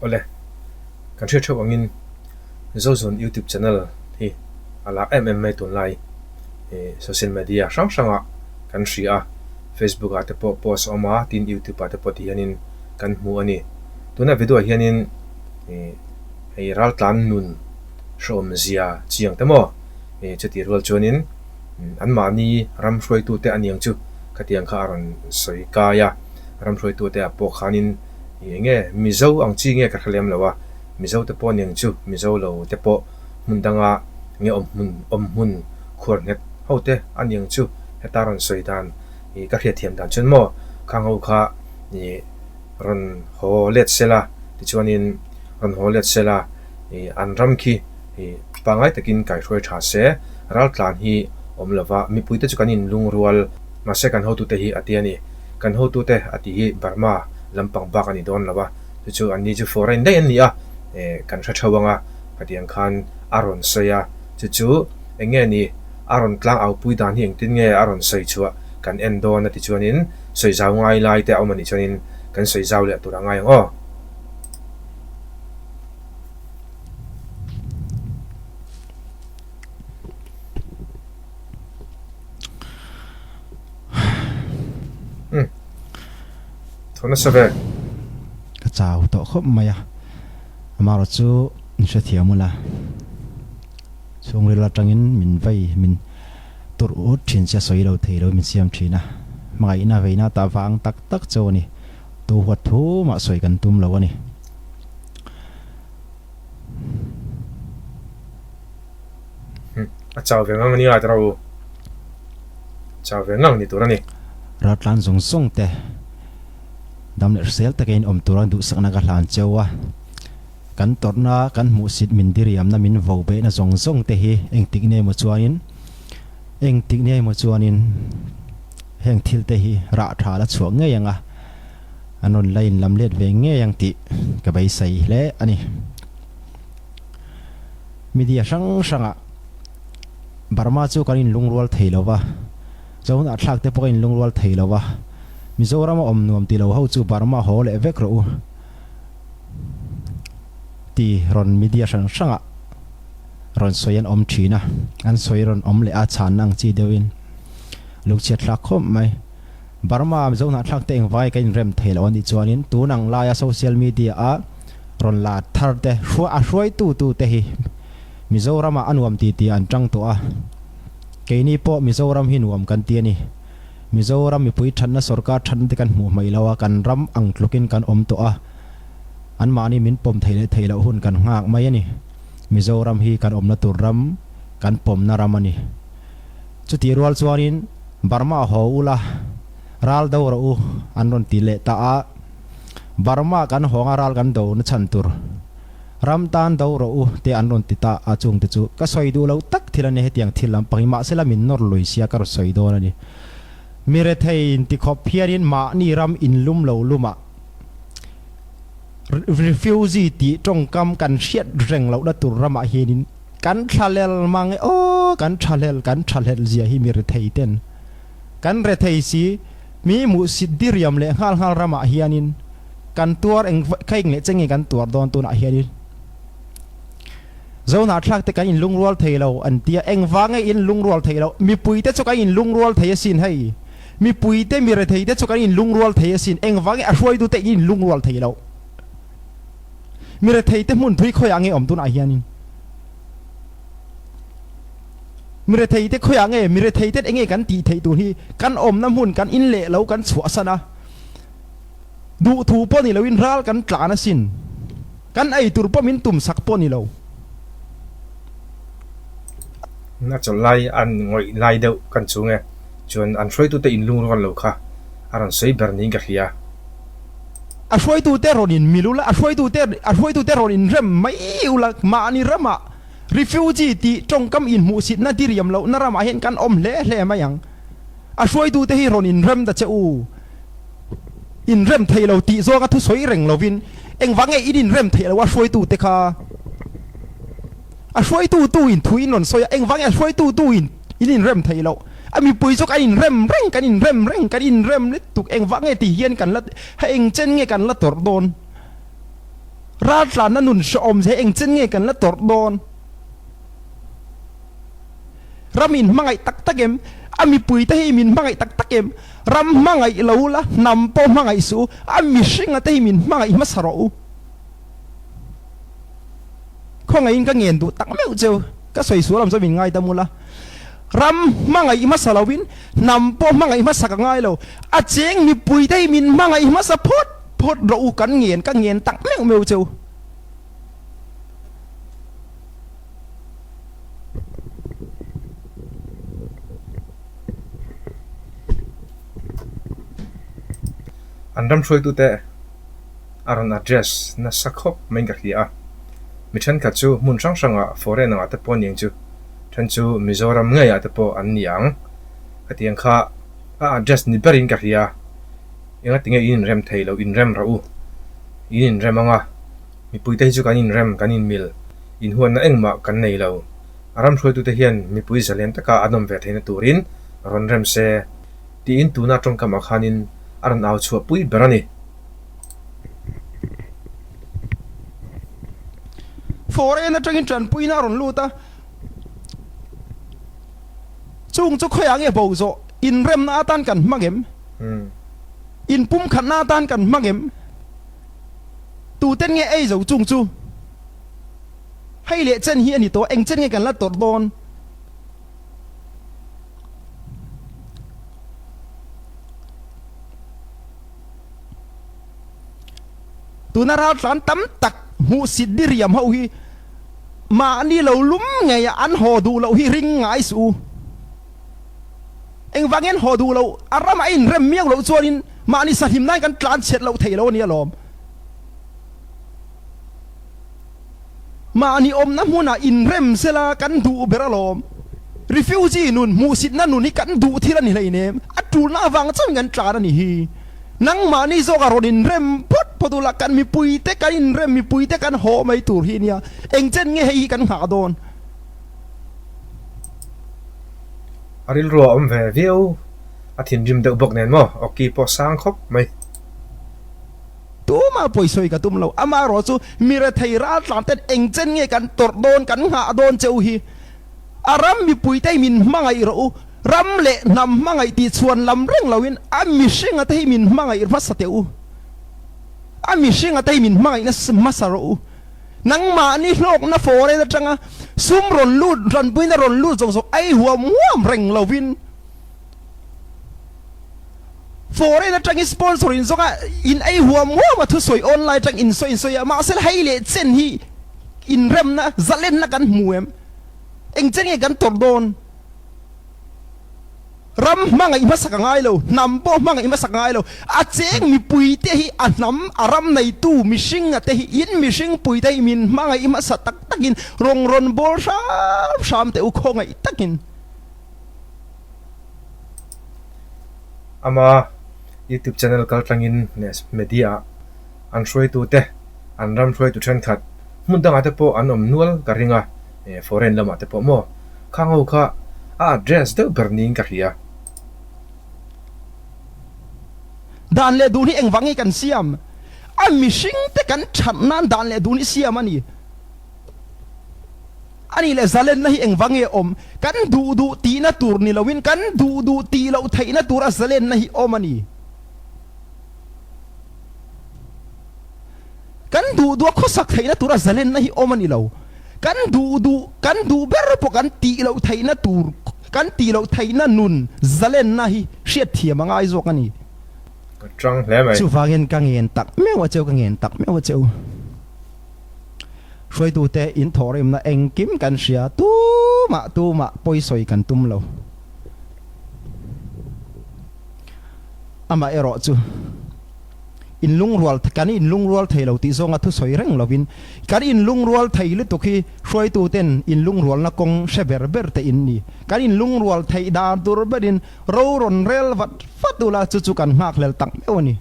ole kan thre thau angin Zozun YouTube channel hi ala MMA tun lai social media sang sanga kan ria Facebook ate post oma tin YouTube ate pot hianin kan mu ani tuna video hianin hei ral tlan nun shom zia chiang tamo chati rol chonin an mani ram hruaitute aniang chu khatiang kha aron soi kaya ram hruaitute a po khanin nge mizo ang chi nge ka khlem lawa mizo te po niang chu mizo lo te po mundanga nge om hun khur net hote aniang chu hetaron soi dan ka khia thiam dan chen mo khang ho kha ni ron ho let sela ti chuanin ron ho let sela an ram khi pangai takin kai hroi tha se ral tlan hi omlova mi puite chu kanin lung rual ma se kan ho tu te hi atiani kan ho tu te ati hi Burma lampang ba kan idon lawa chu ani chu foreign dai ani a kan tha thawanga patiang khan aron soya chu enge ni aron tlang au pui dan hi engtin nge aron sei chuwa kan endo na ti chuanin soi zaw ngai lai te awmani chuanin kan soi zaw le tura ngai o thona sabe ka chau to khop maya amaro chu se thiamula chung rila tangin min vai min tur ut thin cha soi lo thei lo min siam thina mai na veina ta wang tak tak choni tu wat thu ma soi kan tum lo ani a chau ve ngang ni a trau chau ve ngang ni turani ratlan zong song te dam le sel ta kain om turan du sakna ka hlan chewa kan torna kan mu sit min diriam na min vo be na zong song te hi eng tik ne mo chuanin heng thil te hi ra tha la chuang nge yanga anon lain lam let ve nge yang ti ka bai sai le ani media sanga Burma chu kanin lungrual theilowa zon atlak te pokin lungrual theilowa Mizoram om nuam ti lo ho chu Burma ho le vek ro ti ron media sanga ron soyan om thina an soiron om le a chan nang chi dewin luk chet lak khom mai Burma zon atlak te eng vai kain rem thelo ani chuanin tu nang la ya social media a ron la thar te hruai tu te hi Mizoram anuam ti an tang to a keini po Mizoram hi nuam kan ti ani Mizoram mi pui than na sarkar than te kan mu mai lawa kan ram ang tlukin kan om to a an mani min pom theile hun kan ngak mai ani Mizoram hi kan om na tur ram kan pom na ram ani chuti rual chuanin Burma ho ula ral do ro an ron ti le ta a Burma kan honga ral kan do na chan tur ram tan do ro te an ron ti ta a chung te chu ka soi du lo tak thilane he tiang thilam pangima sela min nor loi sia kar soi do ani mire thein ti khop phiarin ma ni ram in lum lo luma refugee ti tong kam kan siat reng lo da tur rama hinin kan thalel mang o kan thalel zia hi mire thei ten kan re thei si mi mu sidiriam le hal rama hianin kan tuar eng khaing le chengi kan tuar don tu na hianin zona thlak te kan in lungrual theilo an tia eng wange in lungrual theilo mi puite chu kan in lungrual thei sin hei mi puite mi re thei te chu kan in lungrual thei sin eng wange a hruai du te in lungrual theilo mi re thei te mun thui khoi ange om tu na hianin mi re thei te khoi ange mi re thei te enge kan ti thei tu hi kan om na mun kan in le lo kan chua sana du thu po ni lo in ral kan tla na sin kan ai tur po min tum sak po ni lo na chol lai an ngoi lai deuh kan chu nge chuan an hruaitute in lung ron lo kha aron sei ber ni ka hria a hruaitu te ronin milula a hruaitu te ronin rem mai ula ma ni rama refugee ti tongkam in mu sit na diriam lo na rama hen kan om hle mayang a hruaitu te hi ronin rem da che u in rem thailo ti zo ka thu soi reng lovin eng wange in rem thailo wa hruaitu te kha a hruaitu tu in thuin non soya eng wange hruaitu tu in rem thailo ami pui sok in rem le tuk eng wange ti hian kan la ha eng chen nge kan la tor don ra tlan na nun shom se eng chen nge kan la tor don ramin mangai tak takem ami pui te hi min mangai tak takem ram mangai lola nam po mangai su ami shinga te hi min mangai masaro ko ngai ka ngen du tak meu cheu ka soi su lam so min ngai ta mula ram mangai masalawin nam po mangai masaka ngai lo a cheng mi pui te hi min mangai masapot phốt ro kan ngien ka ngien tak meu meu cheu andam Hruaitute aron address na sakhop main ka hia mi than kha chu mun sang sanga foreign anga te pon yang chu than chu Mizoram ngai ate po an yang atiang kha a address ni berin ka hia inga tinga in rem thailo in rem ra u in rem anga mi pui te chu kan in rem kan in mil in huan na engma kan nei lo aram Hruaitute hian mi pui zalen taka adom ve theina turin ron rem se ti in tuna tong kama khanin aran au chua pui berani foreign na tangin tran pui na ron luta chung chu khoyang e bozo in rem na atan kan magem in pum khan na tan kan magem tu ten nge ei zo chung chu hay le chen hi ani to eng chen nge kan la tor don tu na ra tlan tam tak mu sidiriam ho hi ma ni lo lum nge ya an ho du lo hi ring ngai su eng wangen ho du lo arama in rem miang lo chuanin ma ni sa him nai kan tlan chet lo thei lo ni alom ma ni om na huna in rem sela kan du beralom refugee nun mu sit na nun ni kan du thila ni leine atul na wang chang kan tlan ni hi nang ma ni zo ga ron in rem pot podula kan mi pui te kan in rem mi pui te kan ho mai tur hi nia eng chen nge hi kan ha don aril ro om ve viu athin jim de bok nen mo oki po sang khop mai tu ma poi soi ka tum lo ama ro chu mi re thei ra tlan ten eng chen nge kan tor don kan ha don cheu hi aram mi pui te min mangai ro ram le nam mangai ti chuan lam reng lawin ami shinga te min mangai ma sateu ami shinga te min mangai na masaro nang ma ni hlok na fore na changa sum ron lu ron pui na ron lu zong zong ai huam huam reng lawin fore na chang sponsor in zonga in ai huam huam thu soi online chang in soi ma sel hai le chen hi in rem na zalen na kan muem eng chen nge kan tor don ram mangai masaka ngai lo nam po mangai masaka ngai lo a cheng mi pui te hi anam aram nei tu mi sing te hi in mi sing pui te min mangai masa tak takin rong ron bol sham te u khongai takin ama YouTube channel kaltangin nes media an Hruaitute an ram Hruaitu than khat mundang ate po an om nual karinga foreign lama te po mo khangau kha address de berning ka hia dan le du ni eng wangi kan siam a mi sing te kan chan nan dan le du ni siam ani ani le zalen na hi eng wangi om kan du ti na tur ni lawin kan du ti lo thai na tur a zalen na hi om ani kan du khosak thai na tur a zalen na hi om ani lo kan du ber po kan ti lo thai na tur kan ti lo thai na nun zalen na hi hriat thiam anga ai zok ani trăng lẽ mày chu wangin ka ngien tak mewa cheu ka ngien tak mewa cheu Hruaitute in thorim na eng kim kan sia tu ma poi soi kan tum lo ama ero chu in lung rual kan in lung rual thailo ti zonga thu soi reng lovin kan in lung rual thaile to khi Hruaituten in lung rual na kong sheber ber te in ni kan in lung rual thai da tur berin ro ron rel wat fatula chu kan mak lel tak mewani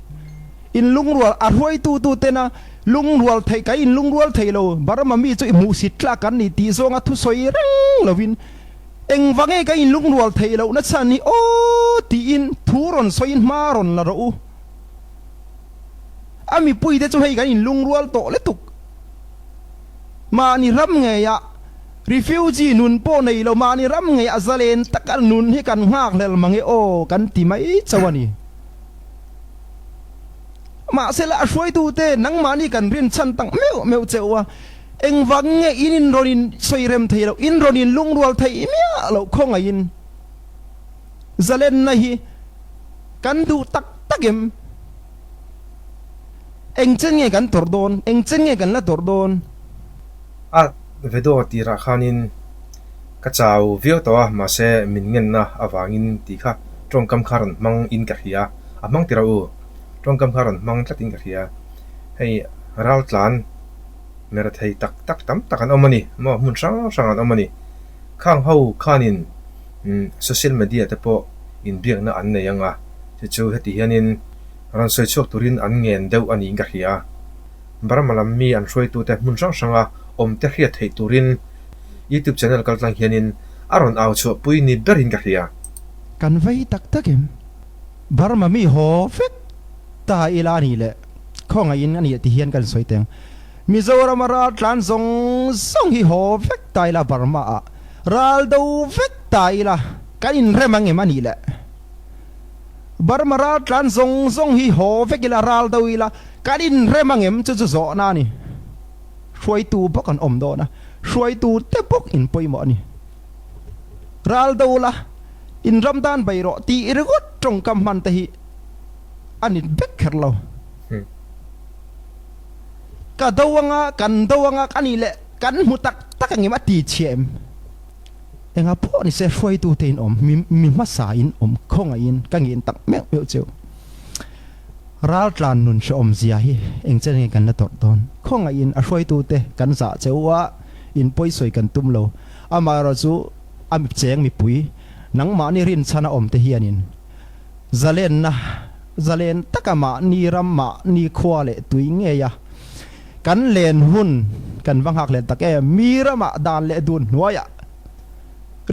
in lung rual a Hruaitute na lung rual thai ka in lung rual thailo barama mi chu mu sitla kan ni ti zonga thu soi reng lovin eng wange ka in lung rual thailo na chani o ti in thuron soin maron la ro ami pui te chu hei kan in lung rual to le tuk มานี่รับไงอะrefugee นุนโปในเรามานี่รับไงอะซาเลนตะกันนุนให้กันมากเลยมังเอโอกันตีไม่จวนี่มาเสละช่วยดูเต้นังมานี่กันเรียนชั้นตั้งเมวเจ้าว่าเอ็งวังเงอินโรนินสวยเร็มไทยเราอินโรนินลุงรัวไทยเมียเราคงอินซาเลนนะฮีกันดูตักเอ็มเอ็งเจงเงกันตอร์โดนเอ็งเจงเงกันละตอร์โดนเวดอตีราคานินกระเจ้าวิวตัวมาเสมินเงินนะอวางินตีค่ะตรงกำคารันมังอินกับเฮียมังตีเราตรงกำคารันมังตัดอินกับเฮียให้เราตลานเมื่อไทยตักกันเอามานี่มามุนช่างเอามานี่ข้างเฮาข้านินโซเชียลมีเดียแต่พออินเบียงน่ะอันไหนยังจู่ๆเหตุเฮียนินรันสวยชกตุรินอันเงินเดาอันนี้กับเฮียบาร์มาลามีอันช่วยตัวแต่มุนช่างเตะเฮียไทยตุริน YouTube channel กัลตังเฮียนินอารอนเอาชัวปุยนิเบอร์อินกับเฮียกันไว้ตักเอ็มบาร์มามีโฮเฟกตาอิลานี่แหละข้องอินอันนี้ที่เฮียนกันสวยเต็งมิโซรามาราตลานส่งฮีโฮเฟกตาอิลาบาร์มารัลดูเฟกตาอิลากันอินเรมังเอมันนี่แหละบาร์มาราตลานส่งฮีโฮเฟกอิลารัลดูอิลากันอินเรมังเอมจะโซนานี่ช่วยตูพวกกันโดนะช่วยตูเตปกอินปอยหมอนี่รัลดูละอินรำดานไปรอตีอิรกุตตรงกำมันตะฮีอันนี้เบกเกอร์เรากันดวงอันนี้แหละกันมุตักกันงี้มาตีเชียมเองพ่อนี่เสียช่วยตูเต็นมีมาสาอินคงอินกันยินตักเมียวเจียวรัลลานนุนชมเสียฮีเองจะเงี้ยกันละตอดตอนคงอินช่วยตูเตกันสะเจ้าว่าอินปอยสวยกันตุ้มเรามาเราจูมีเจียงมีปุ๋ยนังมานี่รินชนะเตเฮียนินซาเลนตะกะมานี่รำมานี่ขวาเลตุยเงียกันเลนหุ่นกันวังหักเลนตะแกมีรำมาดานเลดุนหัวยะ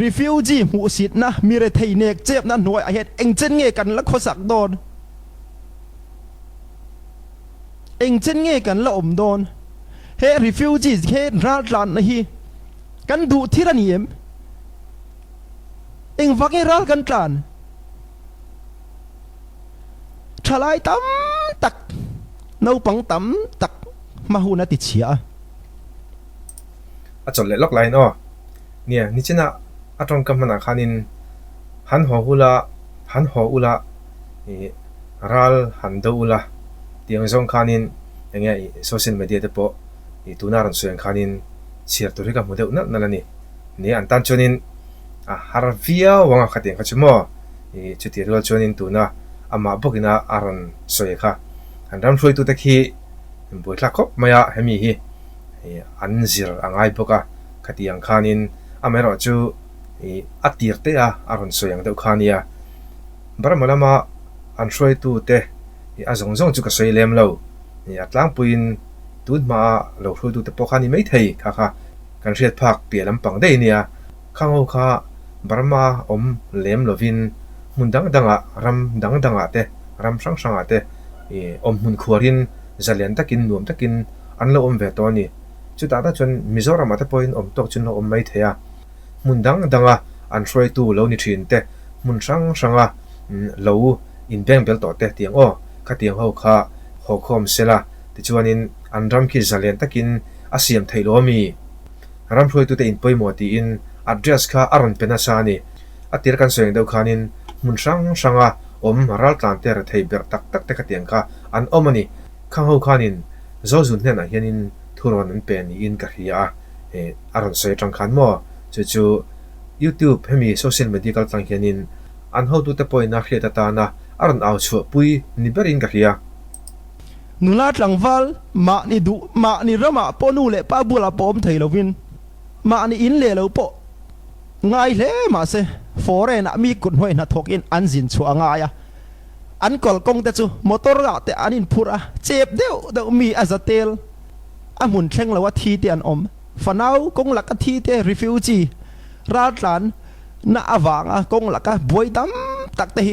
refugee หูสิทนะมีเรทัยเนกเจ็บนั่นหัวไอเฮ็ดเอ็งเจนเงียกันละขสักโดนเอ็งเจนเงียกันละโดนเฮ้ refugee เฮ้รัฐลานนะฮีกันดูที่ระเนียมเอ็งฟังให้รัฐกันกลานทลายตั้มตักนูปังตั้มตักมาหูนาติเชียจดเลยล็อกไลน์อ๋อเนี่ยนี่ชนะตรงกำมันขานินหันหัวอุละรัลหันดูอุละเตียงซองขานินอย่างเงี้ยโซเชียลมีเดียเดปอตัวน่ารันส่วนขานินเชียร์ตัวที่กับโมเดลนั่นนี่อันตันชนินฮาร์วิอาวังขัดเองขัดชั่วโมงจุดที่เราชนินตัวน่ะมาบอกนะอารันสวยค่ะอันรำช่วยตัวตะกี้บุตรลักขบมายาเฮมีฮีอันซิร์อังไอบอกขัดยังขานินไม่รู้จูอัดตีร์เตะอารันสวยอย่างเดียวขานีบาร์มาลามาอันช่วยตัวเตะซงจุกสวยเลี้ยมเราอัดล้างปุยนตูดมาเราช่วยตัวเตะพอขานีไม่ถี่ค่ะกันเชียดพักเปลี่ยนลำปังได้เนี่ยข้างหัวข้าบาร์มาเลี้ยมเราวินมุนดังรำดังเตะรำช่างเตะมุนขวารินจะเลียนตะกินรวมตะกินอันเราเวทตัวนี้จุดตาจนมิโซรามาตะพอยน์ตกจนเราไม่เทียมุนดังอันช่วยตัวเรานี่ชินเตะมุนช่างเราอินแบงเบลต่อเตะเตียงข้าเตียงหัวข้าหัวคอมเสละแต่จวนนี้อันรำคิดจะเลียนตะกินอาเซียมไทยโลมีรำช่วยตัวเตะอินปอยหมดที่อินaddress ข้าอารันเป็นอาชานีตีร์กันสวยเดียวขานินมุนช่างรัลตันเตอร์ไทยเบิร์ตักเตะกเตียงข้าอันมันนี่ข้างหัวขานินZozunเนี่ยนะเฮียนินทุรนันเป็นอินกับเฮียอารันสวยจังขันมั่วจู่ๆ YouTube ให้มีโซเชียลมีเดียกันตั้งเฮียนินอันเขาตัวเตะปอยนักเรียนตานะอารันเอาชัวปุยนิเบอร์อินกับเฮียนุลาดหลังวัลมานี่ดูมานี่ระมาปนูเล่ป้าบุลาปอมไทยเราวินมานี่อินเล่เราปอง่ายเลยมาเสฟอร์เรนมีกุนห้อยนัดทกอินอันจินชัวง่ายอันกอลกงแต่จูมอเตอร์ละแต่อันอินพูระเจ็บเดียวมีอาซาเตลมุนเช่งแล้วว่าทีเตียนฝันเอากงหลักทีเตrefugee รัฐลานน่าหวังกงหลักบวยดำตักเตะ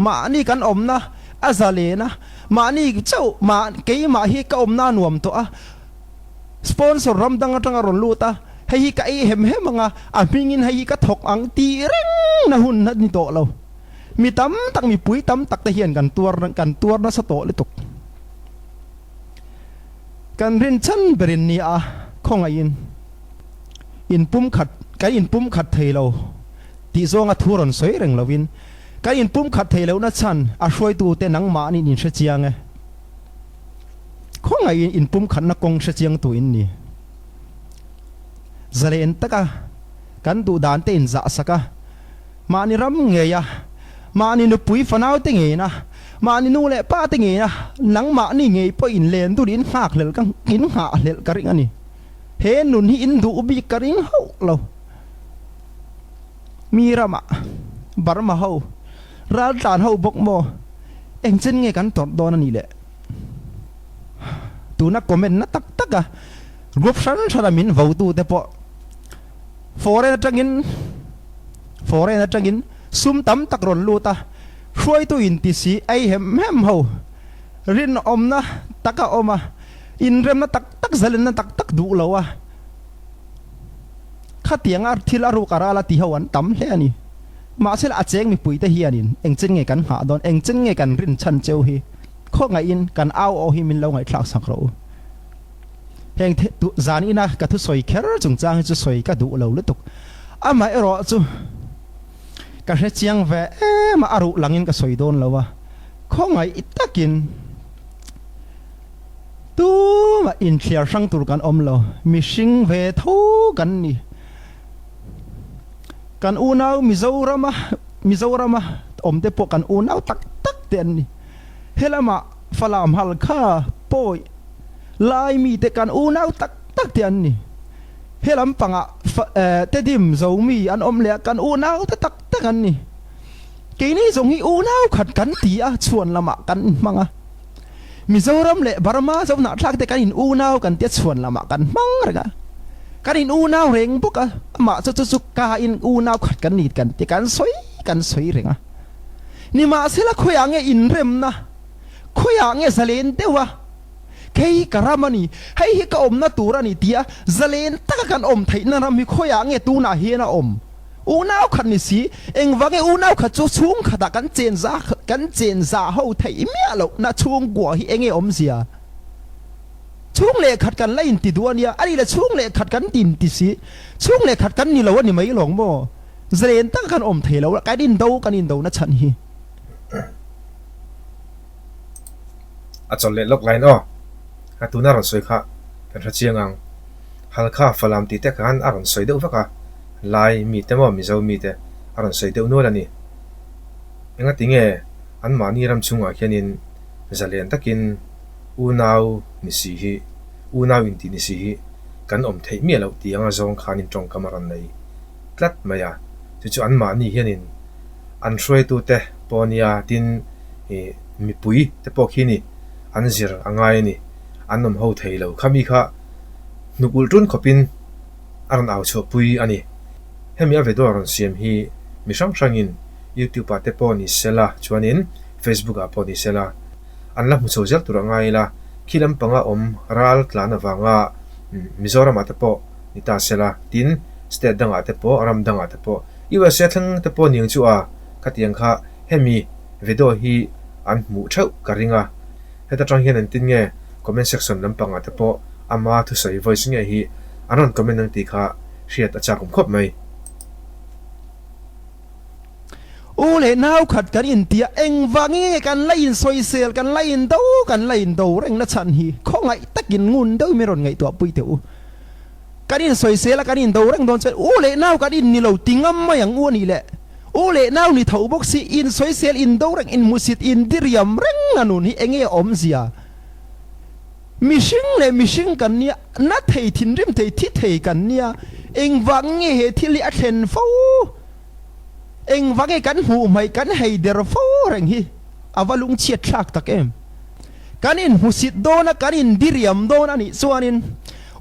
มานี่กันนะอาซาเลนะมานี่เจ้ามาเกี่ยมาฮีก็น่านวมตัว sponsor ram dang atanga ron luta hei ka e hem hem anga a mingin hei ka thok ang ti reng na hun na ni to lo mi tam tak mi pui tam tak te hian kan tuar na sa to le tuk kan rin chan berin ni a khonga in pum khat ka in pum khat thei lo ti zonga thuron soi reng lovin ka in pum khat thei lo na chan a hroi tu te nang ma ni hre chiang e khonga in pum khat na kong hre chiang tu in ni zalen taka kan du dan te in za saka ma ni ram nge ya ma ni nu pui fanau te nge na ma ni nu le pa te nge na nang ma ni nge po in len tu din hak lel kang in ha lel karing ani he nun hi in du bi karing ho lo mi rama barma ho ral tan ho bok mo eng chen nge kan tor don ani le tu na comment na tak tak a group san saramin vo tu te po foreign atangin sum tam tak ron luta hruai tu in ti si ai hem ho rin om na taka oma in rem na tak tak zalen na tak tak du lawa khatiang ar thil aru karala ti hawan tam hle ani ma sel a cheng mi pui te hianin eng chen nge kan ha don eng chen nge kan rin chan cheu hi kho ngai in kan au o hi min lo ngai thlak sak ro heng tu zan ina ka thu soi kher chung chang chu soi ka du lo le tuk ama ero chu ka hre chiang ve ma aru langin ka soi don lawa kho ngai itakin tu ma in clear sang tur kan om lo mi sing ve tho kan ni kan unau mizorama om te po kan unau tak tak ten ni helama falam hal kha poi lai mi te kan unau tak tak ten ni helam panga te dim zo mi an om le kan unau te tak tak an ni ke ni zong hi unau khat kan ti a chuan lama kan manga mizoram le barma zo na thak te kan in unau kan te chuan lama kan mang raga kan in unau reng buka ma chu ka in unau khat kan nit kan ti kan soi renga ni ma sela khoyang e in rem na khoyang e zalen tewa kei karamani hei hi ka om na turani tia zalen taka kan om theina ram mi khoyang e tu na hi na om unau khat ni si eng wange unau khat chu chung khata kan chen za ho thei mi alo na chung gwa hi enge om sia chung le khat kan lain ti duania ani le chung le khat kan tin ti si chung le khat kan ni lo ni mai long mo zren tak kan om thei lo ka din do na chan hi a chol le lok line o ha tu na ron soi kha kan ra chiang ang hal kha falam ti te kan aron soi deuh vaka lai mi te mo mi zo mi te aron soi deuh no la ni enga tinge an ma ni ram chunga khianin zalen takin unau ni si hi unau in ti ni si hi kan om thei mi lo ti anga zong khanin tong kamaran nei tlat maya chu an ma ni hianin an hruai tu te ponia tin mi pui te po khini an zir angai ni anom ho thei lo khami kha nukul tun khopin aron au cho pui ani hemi ave do aron siam hi mi sang in youtube ate po ni sela chuanin facebook a po ni sela an la mu cho zel tur angai la khilam panga om ral tlana wanga mizoram ate po ni ta sela tin state dang ate po aram dang ate po iwa sethang te po ning chu a katiang kha hemi video hi an mu thau karinga heta tang hian an tin nge comment section lampang ate po ama thu sai voice nge hi anon comment nang ti kha hriat acha kum khop mai ule nau khat kan in tia eng wange kan lain soi sel kan lain do reng na chan hi khongai takin ngun do meron ngai to pui te u kan in soi sel kan in do reng don che ule nau kan in ni lo tingam ma yang u ni le ule nau ni thau box si in soi sel in do reng in musit in diriam reng anun hi enge om zia mishing kan nia na thei thin rim thei thi thei kan nia eng wange he thili a then fo eng wange kan hu mai kan hei der fo reng hi awalung chiat thak tak em kanin husit dona kanin diriam dona ni chuanin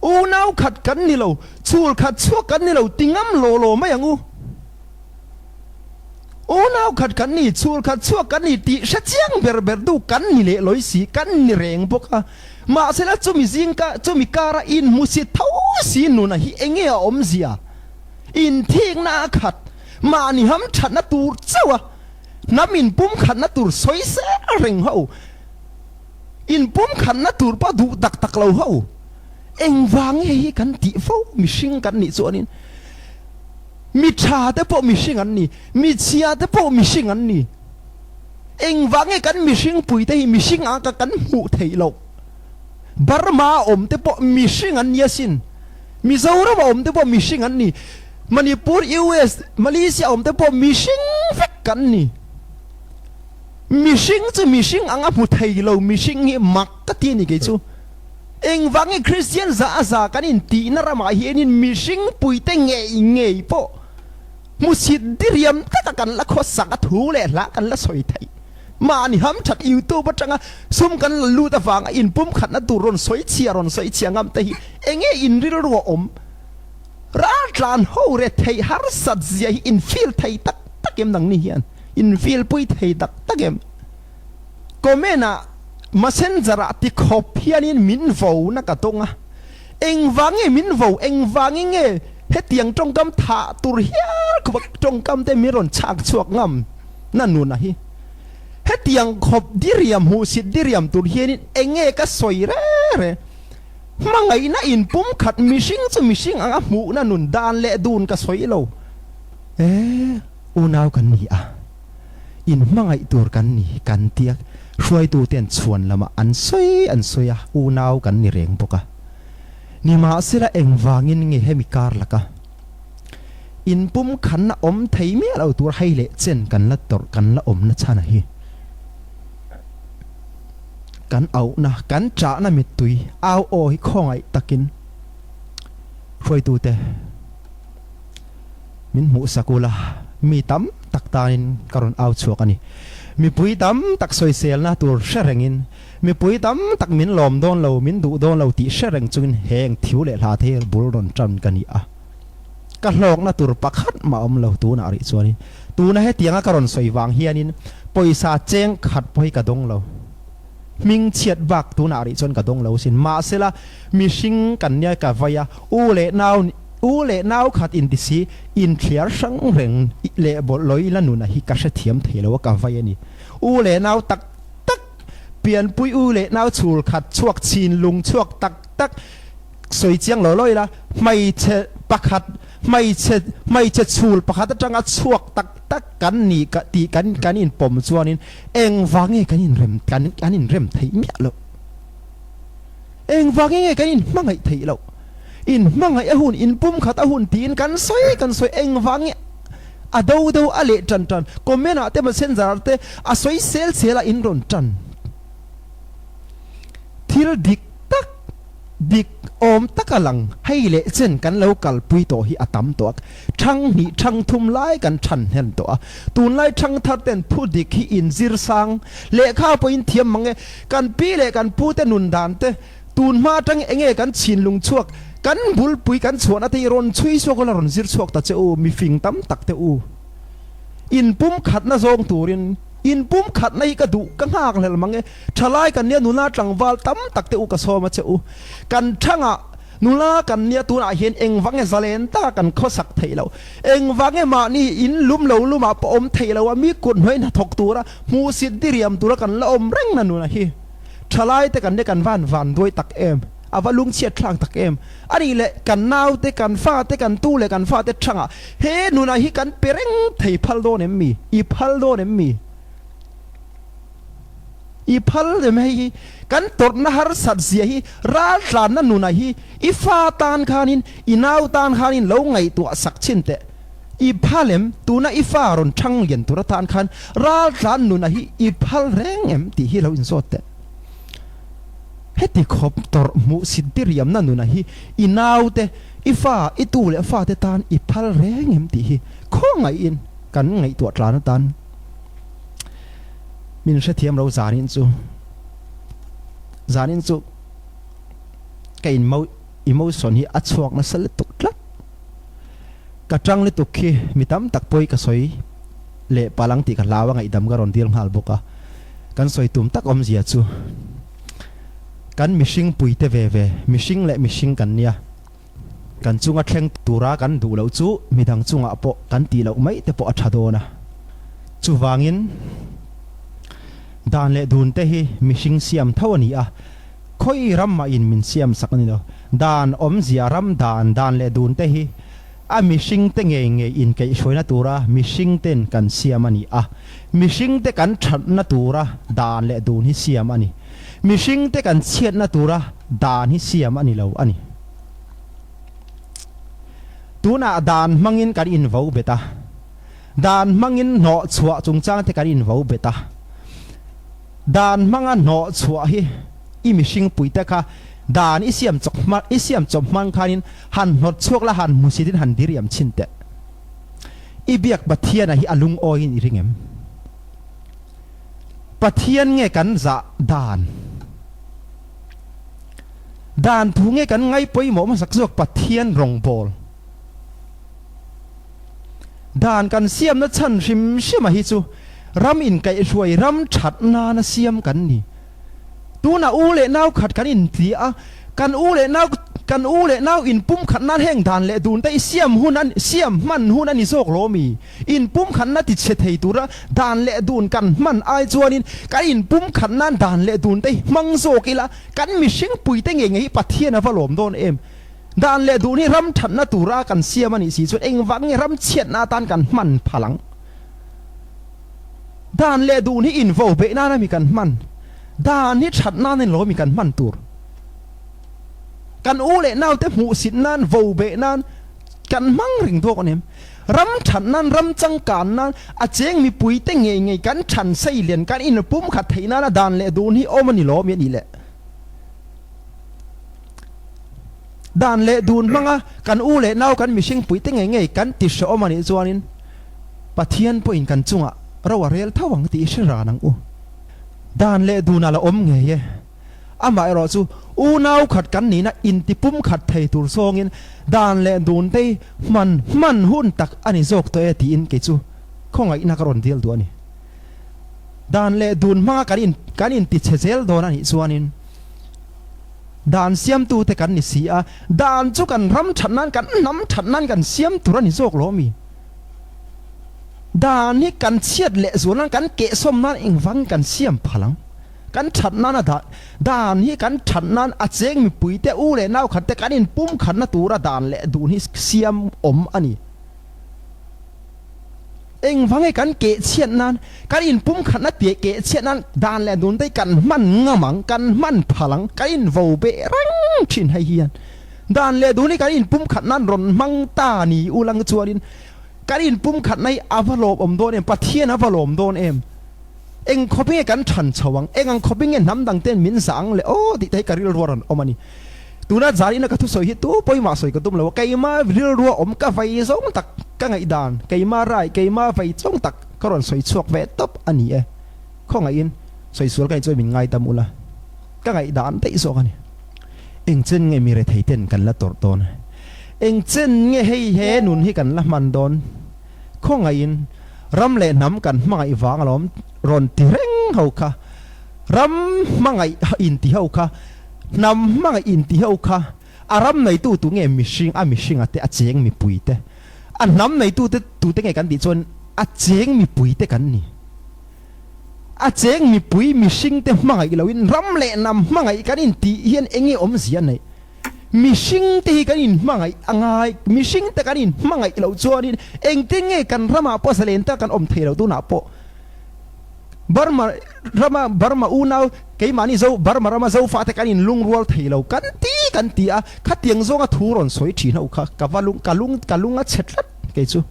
u nau khat kan ni lo chul khat chuak kan ni lo tingam lo mai angu u nau khat kan ni chul khat chuak kan ni ti sha chiang ber du kan ni le loi si kan ni reng boka mà sẽ là cho mi riêng cả cho mi cara in musit thấu xin nụ này anh nghe om gì à in thiên na khát mà ni ham chặt na tur cháu à nắm in bum khát na tur xoay xe rình hậu in bum khát na tur pa du đặc đặc lâu hậu anh vang hi kan ti phô mi sinh kan ni cho nên mi cha te po mi sinh anh ni mi chia te po mi sinh anh ni anh vang hi kan mi sinh pui te mi sinh ang ka kan mu thei lo Burma om te po mi sinh anh yasin Mizoram om te po mi sinh anh ni Manipur US Malaysia om te po mi sinh vek kan ni mi sinh chu mi sinh ang a mu thei lo mi sinh hi mak ka ti ni ke chu eng wangi Christian za kan in ti na rama hian in mi sinh pui te nge po musit diriam ta kan la kho sak a thu le la kan la soi thai mà ni ham chat YouTube changa sum kan lu ta wanga in pum khat na tu ron soi chia ngam te hi enge in ril ro om ra tlan ho re thei har sat zia hi in feel thei tak takem nang ni hian in feel pui thei tak takem komena messenger ati khop hian in min vo na ka tonga eng wangi min vo eng wangi nge he tiang trong kam tha tur hiar ku trong kam te mi ron chak chuak ngam nanu na hi hết tiếng khop diriam hu sit diriam tur hian enge ka soi re ma ngai na in pum khat mishing anga mu na nun dan le dun ka soi lo unaw kan ni a in ma ngai tur kan ni kan tiak Hruaitu ten chuan lama an soi a unaw kan ni reng boka ni ma sila eng wangin nge hemi kar laka in pum khan na om thei me lo tur hai le chen kan la tor kan la om na chana hi kan au na kan cha na mit tui au o hi khongai takin Hruaitute min mu sakula mi tam tak tanin karon au chuak ani mi pui tam tak soi sel na tur sherengin mi pui tam tak min lom don lo min du don lo ti shereng chungin heng thiu le hla the bul ron tram kani a ka hlok na tur pakhat ma om lo tu na ri chuani tu na he tianga karon soi wang hianin poisa cheng khat poi ka dong lo Ming chiat bak tu na ri chon ka dong lo sin ma sela mi sing kan nya ka vaya u le naw khat in disi in clear sang reng le bol loi la nu na hi ka sha thiam thelo ka vaya ni u le naw tak tak pian pui u le naw chul khat chuak chin lung chuak tak tak soi chiang lo loi la mai che pakhat mai che chul pakhat atanga chuak tak tak kan ni ka ti kan in pom chuanin eng wange kan in rem thei mi lo eng wange kan in mangai thei lo in mangai a hun in pum khat a hun tin kan soi eng wange a do ale chan komena te ma senzar te a soi sel in ron chan thil dik om takalang hay le chen kan local pui to hi atam to thang thum lai kan than hen to tun lai thang that ten phu dik hi in zir sang le kha point thiam mange kan pi le kan pu te nun dan te tun ma tang enge kan chin lung chuak kan bul pui kan chuan ati ron chui so ko la ron zir chuak ta che o mi fing tam tak te u in pum khat na zong turin in pum khat nei ka du ka ngak lel mange thalai kan nia nuna tlangwal tam takte u ka soma che u kan thanga nula kan nia tu na hian eng wange zalen ta kan khosak theilo eng wange ma ni in luma pa om theilo mi kun hoi na thok tura mu sit diriam tura kan la om reng na nu na hi thalai te kan ne kan van doi tak em avalung chiat thlang tak em ani le kan naw te kan fa te kan tu le kan fa te thanga he nu na hi kan pereng thei phal do nem mi i phal do nem mi i phal de mai kan tor na har sat zia hi ra tlan na nu na hi i fa tan khanin i naw tan khanin lo ngai tu sak chin te i phalem tu na i fa ron thang lian tu ra tan khan ra tlan nu na hi i phal reng em ti hi lo in zot te heti khop tor mu sidiriam na nu na hi i naw te i fa i tu le fa te tan i phal reng em ti hi kho ngai in kan ngai tu tlan tan min she thiam lo zanin chu ka in emotion hi achuak na sal tuk tlat ka tang le tuk khi mitam tak poi ka soi le palang ti ka lawa ngai dam ga ron dil hal boka kan soi tum tak om zia chu kan mishing puite ve mishing le mishing kan nia kan chunga thleng tura kan du lo chu midang chunga po kan ti lo mai te po athadona chuwangin dan le dun te hi mishing siam thawani a khoi ram ma in min siam sakani lo dan om zia ram dan le dun te hi a mishing te nge in kai shoina tura mishing ten kan siam ani a mishing te kan that na tura dan le dun hi siam ani mishing te kan chiat na tura dan hi siam ani lo ani tuna dan mangin kan in vo beta dan mangin no chua chungchang te kan in vo beta dan manga no chua hi i mishing puita kha dan isiam chokman khanin han not chok la han musidin han diriam chinte i biak pathian hi alung oin iringem pathian nge kan za dan phunge kan ngai poi mo ma sakjok pathian rong bol dan kan siam na chan rim shima hi chu ram in kai ruai ram that na siam kan ni tuna ule nau khat kan in ti a kan ule nau in pum khat na heng dan le dun te siam hunan siam man hunan ni zok lomi in pum khat na ti che thei tura dan le dun kan man ai chuanin kan in pum khat nan dan le dun te mang zok ila kan mi sing pui te nge pathian a valom don em dan le dun ni ram that na tura kan siam ani si chu eng wang nge ram chet na tan kan man phalang dan le dun ni in vo be na mi kan man dan ni that na nen lo mi kan man tur kan ule nau te mu sit nan vo be nan kan mang ring do onem ram that nan ram chang kan nan a cheng mi pui te nge kan than sei len kan in pum khat theina na dan le dun hi omani lo mi ni le dan le dun manga kan ule nau kan mi sing pui te nge kan ti so omani chuanin pathian point kan chunga rawa rel thawang ti shira nang u dan le dun ala om nge ye ama ero chu u nau khat kan ni na in ti pum khat thei tur songin dan le dun te man hun tak ani zok to e ti in ke chu khonga ina karon dil du ani dan le dun ma kan in ti chejel don ani chuanin dan siam tu te kan ni si a dan chu kan ram thatnan kan nam thatnan kan siam tur ani zok lo mi dan ni kan chiat le zuan kan ke som nan ing wang kan siam phalang kan that nan a dan hi kan that nan a cheng mi pui te u le nau khat te kan in pum khan na tura dan le dun hi siam om ani eng wange kan ke chiat nan kan in pum khan na te ke chiat nan dan le dun te kan man ngamang kan man phalang kan in vo be rang thin hai hian dan le dun ni kan in pum khat nan ron mang ta ni ulang chuanin kan in pum khat nai avalom om don em pathian avalom don em eng khopi kan than chawang eng ang khopi nge nam dang ten min sang le o ti tai karil ruan omani tuna zari na ka thu soi hi tu poi ma soi ka tum lo kai ma ril ruwa om ka vai zong tak ka ngai dan kai ma rai kai ma vai chong tak karon soi chuak ve top ani e khonga in soi sul kai choi min ngai tam ula ka ngai dan te so ani eng chen nge mi re thei ten kan la tor ton eng chen nge hei he nun hi kan la man don khonga in ram le nam kan mangai wang alom ron ti reng hau kha ram mangai in ti hau kha nam mangai in ti hau kha aram nei tu nge mishing ate a cheng mi puite an nam nei tu te nge kan di chon a cheng mi puite kan ni a cheng mi pui mishing te mangai lawin ram le nam mangai kan in ti hian engi om zian nei mishing te kan in mangai angai mishing te kan in mangai lo chuanin eng te nge kan rama po salen ta kan om thelo tu na po Burma unau kei mani zo Burma rama zo fa te kan in lung rual thelo kan ti a khatiang zonga thuron soi thina u kha kalung a chetlat ke chu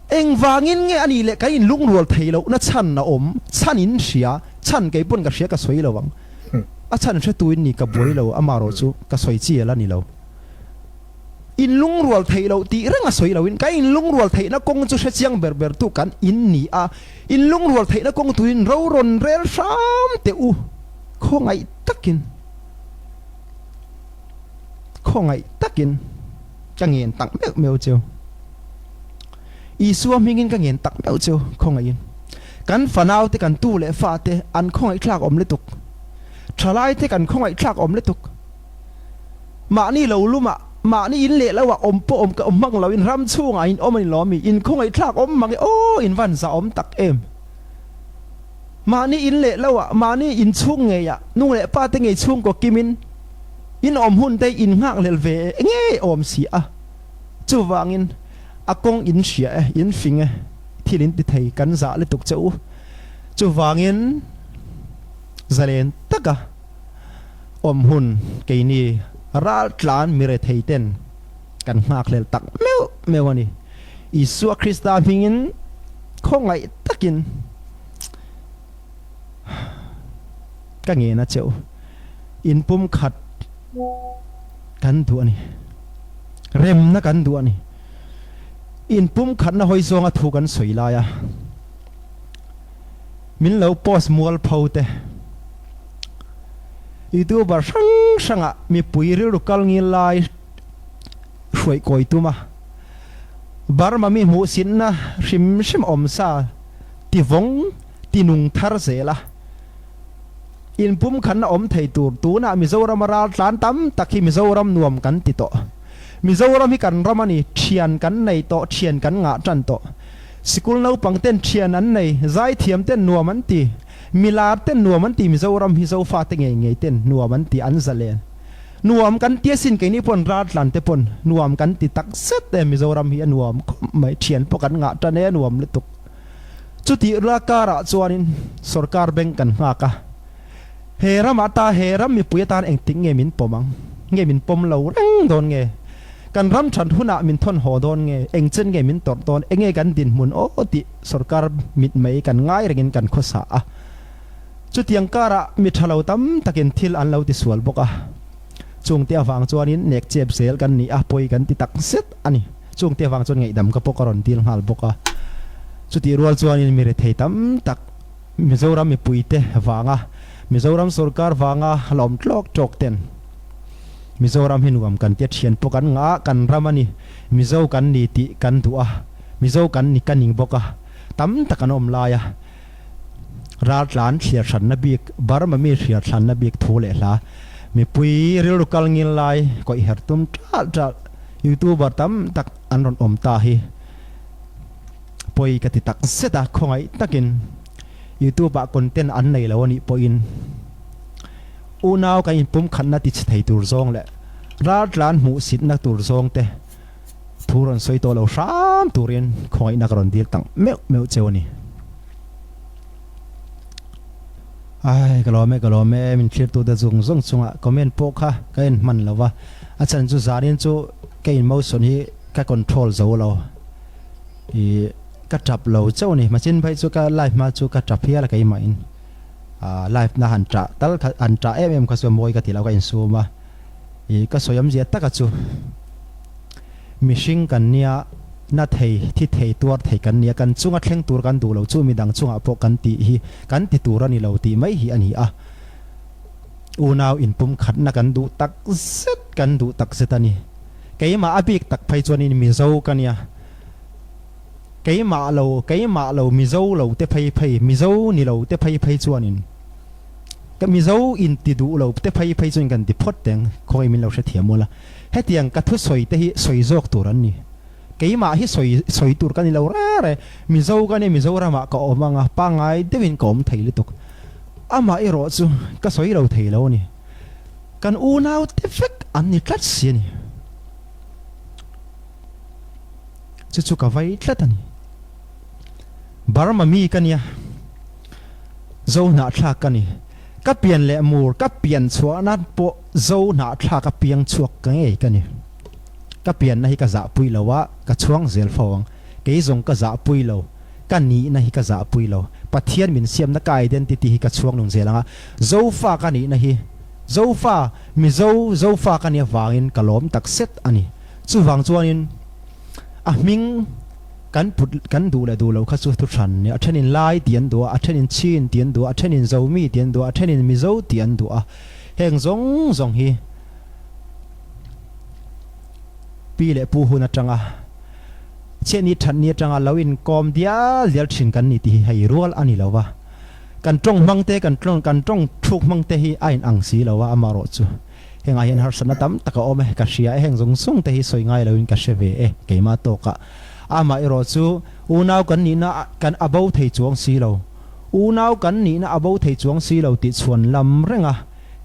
eng wangin nge ani le kan in lung rual thelo na chan na om chan in sia chan ke pun ka sia ka soi lo wang a chan che tuin ni ka boi lo amaro chu ka soi chi la ni lo in lung rual thei lo ti ranga soi lo in ka in lung rual thei na kong chu se chiang ber tu kan in ni a in lung rual thei na kong tu in ro ron rel sam te u khongai takin changin tak meu cheu i suam hingin ka ngen tak meu cheu khongai in kan fanau te kan tu le fa te an khongai thlak om le tuk thalai te kan khongai thlak om le tuk ma ni lo luma ma ni in le lawa om po om ka om mang lo in ram chunga in om ani lomi in khongai thlak om mangi o in van za om tak em ma ni in le lawa ma ni in chung nge ya nu le pa te nge chung ko kimin in om hun te in ngak lel ve nge om si a chu wangin akong in sia in finge thilin ti thei kan za le tuk chau chu wangin zalen taka om hun ke ni ral tlan mire thei ten kan ngak lel tak meu ani isu krista hingin khongai takin ka nge na cheu in pum khat kan du ani rem na kan du ani in pum khat na hoi zonga thu kan soi la ya min lo post mual phote itu bar sanga mi puiri rukal ngi lai khoi koi tuma bar ma mi mu sin na sim om sa ti vong ti nung thar zela in pum khan na om thei tur tu na mizoram ra tlan tam takhi mizoram nuam kan ti to mizoram hi kan ramani thian kan nei to thian kan nga tran to sikul no pangten thian an nei zai thiam ten nuam an ti milar ten nuam an ti mizoram hi zo fa te nge nge ten nuam an ti an zalen nuam kan tia sin ke ni pon ra tlan te pon nuam kan ti tak set te mizoram hi nuam mai thian po kan nga tran e nuam le tuk chuti ra kara chuanin sarkar bank kan nga ka heram ata heram mi puyetan eng ting nge min pomang nge min pom lo reng don nge kan ram than huna min thon ho don nge eng chen nge min tor don enge kan din mun o ti sarkar mit mai kan ngai rengin kan khosa a chutiang kara mi thalo tam takin thil an lo ti sual boka chung te awang chuanin nek chep sel kan ni a poi kan ti tak set ani chung te awang chon ngei dam ka pokaron til hal boka chuti rual chuanin mi re thei tam tak mizoram mi puite wanga mizoram sarkar wanga lom tlok tok ten mizoram hinuam kan tia thian pokan nga kan ramani mizo kan ni ti kan du'a mizo kan ni kaning boka tam takanom laya ratlan thia than na bik barma mi thia than na bik thule hla mi pui ril kal ngil lai ko her tum tra youtuber tam tak anron om ta hi poi ka ti tak seta khongai takin YouTube content an nei lo ni poin unaw ka in pum khan na ti thei tur zong le ratlan mu sit na tur zong te thuron soi to lo sam turin khoi na karon dil tang meu chewni ai kalome min clear to da zung chunga comment po kha ka in man lawa achan chu zarin chu ka in mo son hi ka control zo lo i ka trap lo chau ni machin phai chu ka live ma chu ka trap hiala kai ma in live na han tra tal an tra em ka so moi ka tilaw ka in su ma i ka soyam je ta ka chu mishing kan nia na thei thi thei tuar thei kan nia kan chunga thleng tur kan du lo chu mi dang chunga po kan ti hi kan ti tur ani lo ti mai hi ani a unaw in pum khat na kan du tak set ani keima abik tak phai chuan in mi zo kania keima lo mi zo lo te phai mi zo ni lo te phai chuanin ka mi zo in ti du lo te phai chuan kan ti phot teng khoi min lo hre thiamola hetiang ka thu soi te hi soi jok tur an ni keima hi soi tur kan ni lo re mi zo ka ni mi zo rama ka omanga pangai devin kom thei li tuk ama i ro chu ka soi lo thei lo ni kan u naw te fek an ni tlat si ni chu ka vai tlat ani barma mi kania zo na thla kani ka pian le mur ka pian chua na po zo na thla ka piang chuak ka nge kani ka pian na hi ka za pui lawa ka chuang zel fawang ke zong ka za pui lo ka ni na hi ka za pui lo pathian min siam na ka identity hi ka chuang nong zelanga zo fa ka ni na hi zo fa mi zo fa ka ni wangin kalom tak set ani chu wang chuanin a ming kan du lo kha chu thu than ne athenin lai tian du athenin chin tian du athenin zomi tian du athenin mizo tian du a heng zong hi pi le pu hu na tanga cheni than ni tanga lawin kom dia lial thin kan ni ti hai rual ani lawa kan trong mang te kan trong thuk mang te hi ain ang si lo wa amaro chu henga hian har sana tam taka ome ka ria heng zong sung te hi soi ngai lo in ka sheve keima to ka ama ero chu unau kan ni na kan abau thei chuang si lo unau kan ni na abau thei chuang si lo ti chuan lam renga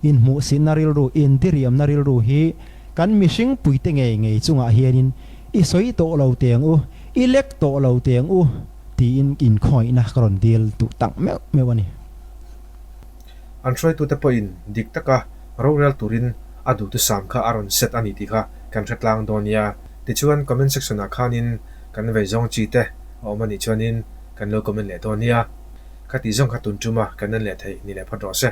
in mu sinaril ru in diriam naril ru hi kan mishing puite nge chunga hianin i soi to lo teng u ilek to lo teng u ti in khoi na karon deal tu tang me wani an Hruaitute point dik taka roral turin adu tu sam kha aron set ani ti kha kan thatlang donia ti chuan comment section a khanin kan ve zong chi te omani chuanin kan lo comment le donia khati zong khatun chuma kan le thei ni le phadro se